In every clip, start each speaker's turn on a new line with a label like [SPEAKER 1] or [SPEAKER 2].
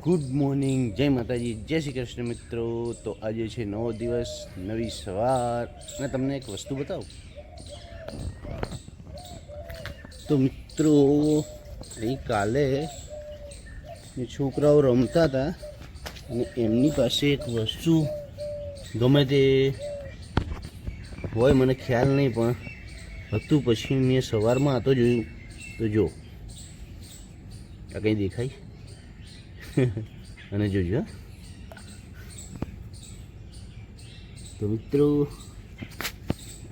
[SPEAKER 1] Good morning, જય માતાજી, જય શ્રી કૃષ્ણ મિત્રો. તો આજે છે નવો દિવસ, નવી સવાર. અને તમને એક વસ્તુ બતાવું તો મિત્રો, અહીં કાલે એ છોકરાઓ રમતા હતા અને એમની પાસે એક વસ્તુ ગમે તે હોય મને ખ્યાલ નહીં પણ હતું. પછી મેં સવારમાં આ તો જોયું તો જો આ કંઈ દેખાય અને જોજો. તો મિત્રો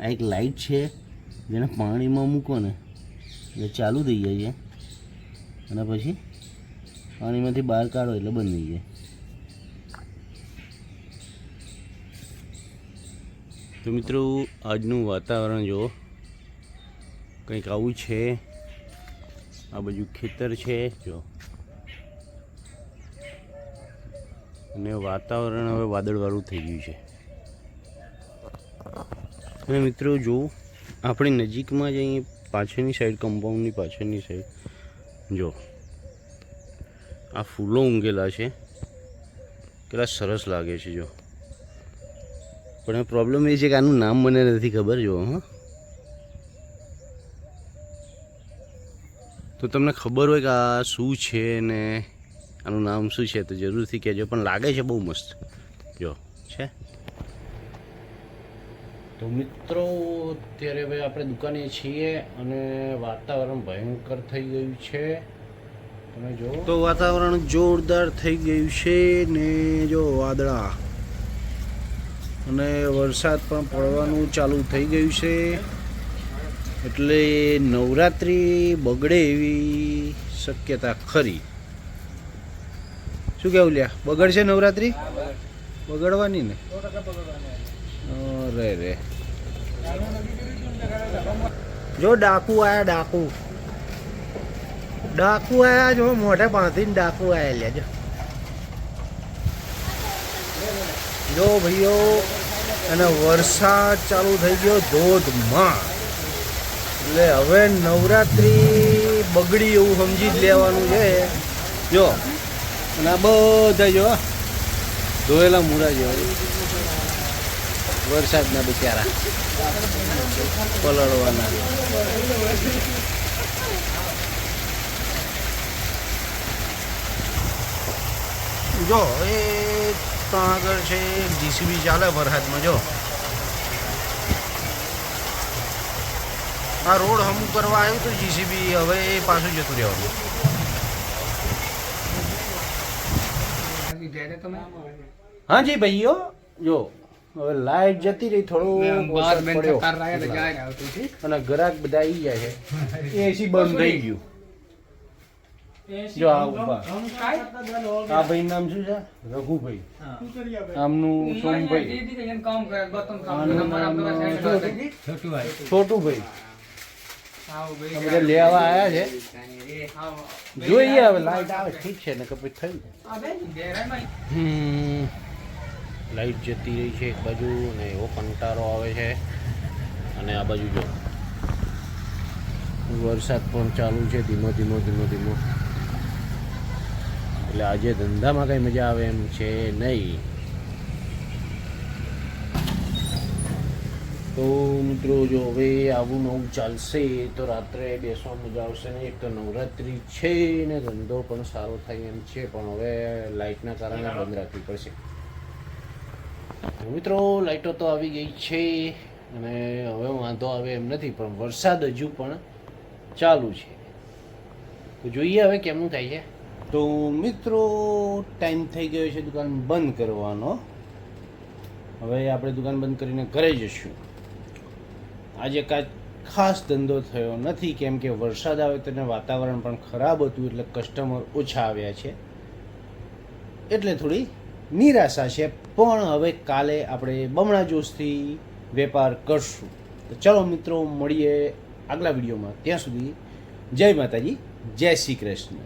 [SPEAKER 1] આ એક લાઈટ છે જેને પાણીમાં મૂકો ને એટલે ચાલુ થઈ જાય છે અને પછી પાણીમાંથી બહાર કાઢો એટલે બંધ થઈ જાય. તો મિત્રો આજનું વાતાવરણ જુઓ, કંઈક આવું છે. આ બાજુ ખેતર છે જો, અને વાતાવરણ હવે વાદળવાળું થઈ ગયું છે. અને મિત્રો જો આપણી નજીકમાં જ અહીં પાછળની સાઈડ, કમ્પાઉન્ડની પાછળની સાઈડ જો આ ફૂલો ઊંઘેલા છે, કેટલા સરસ લાગે છે જો. પણ પ્રોબ્લેમ એ છે કે આનું નામ મને નથી ખબર જો. હા, તો તમને ખબર હોય કે આ શું છે ને આનું નામ શું છે તો જરૂરથી કહેજો. પણ લાગે છે બહુ મસ્ત જો છે. તો મિત્રો અત્યારે હવે આપણે દુકાને છીએ અને વાતાવરણ ભયંકર થઈ ગયું છે. તમે જો તો વાતાવરણ જોરદાર થઈ ગયું છે ને જો વાદળા અને વરસાદ પણ પડવાનું ચાલુ થઈ ગયું છે. એટલે નવરાત્રિ બગડે એવી શક્યતા ખરી. શું કેવું લ્યા, બગડશે નવરાત્રિ? બગડવાની ને? અરે રે જો ડાકુ આયા, ડાકુ આયા જો, મોઢે બાંધીને ડાકુ આયા લ્યા જો ભાઈઓ. અને વરસાદ ચાલુ થઈ ગયો ધોધમાં. એટલે હવે નવરાત્રિ બગડી એવું સમજી જ લેવાનું છે જો. અને આ બધા જો ધોયેલા મૂરા જેવા વરસાદના બિચારા પલળવાના. જો એ ત્યાં આગળ છે જીસીબી ચાલે વરસાદમાં જો. આ રોડ હમું કરવા આવ્યું તો જીસીબી, હવે એ પાછું જતું રહેવાનું. હા જી ભાઈઓ જો હવે લાઈટ જતી રહી, થોડું અને ગ્રાહક બધા આવી જાય છે. એસી બંધ થઈ ગયું જો. આ ઉભા આ ભાઈ નામ શું છે? રઘુભાઈ. આમનું સોમભાઈ, છોટુભાઈ. બધા લેવા આવ્યા છે. જોઈએ હવે લાઈટ આવે ઠીક છે ને પછી થયું. લાઈટ જતી રહી છે એક બાજુ ને એવો કંટાળો આવે છે. અને આ બાજુ જો વરસાદ પણ ચાલુ છે ધીમો ધીમો. એટલે આજે ધંધામાં કઈ મજા આવે એમ છે નહીં. તો મિત્રો જો હવે આવું નવું ચાલશે તો રાત્રે બેસવા મજા આવશે ને. એક તો નવરાત્રિ છે ને ધંધો પણ સારો થાય એમ છે, પણ હવે લાઇટના કારણે બંધ રાખવી પડશે. મિત્રો લાઇટો તો આવી ગઈ છે અને હવે વાંધો આવે એમ નથી, પણ વરસાદ હજુ પણ ચાલુ છે. તો જોઈએ હવે કેમનું થાય છે. તો મિત્રો ટાઈમ થઈ ગયો છે દુકાન બંધ કરવાનો. હવે આપણે દુકાન બંધ કરીને ઘરે જઈશું. આજે કાંઈ ખાસ ધંધો થયો નથી, કેમ કે વરસાદ આવે તો વાતાવરણ પણ ખરાબ હતું એટલે કસ્ટમર ઓછા આવ્યા છે, એટલે થોડી નિરાશા છે. પણ હવે કાલે આપણે બમણા જોશથી વેપાર કરશું. તો ચલો મિત્રો મળીએ આગલા વિડીયોમાં. ત્યાં સુધી જય માતાજી, જય શ્રી કૃષ્ણ.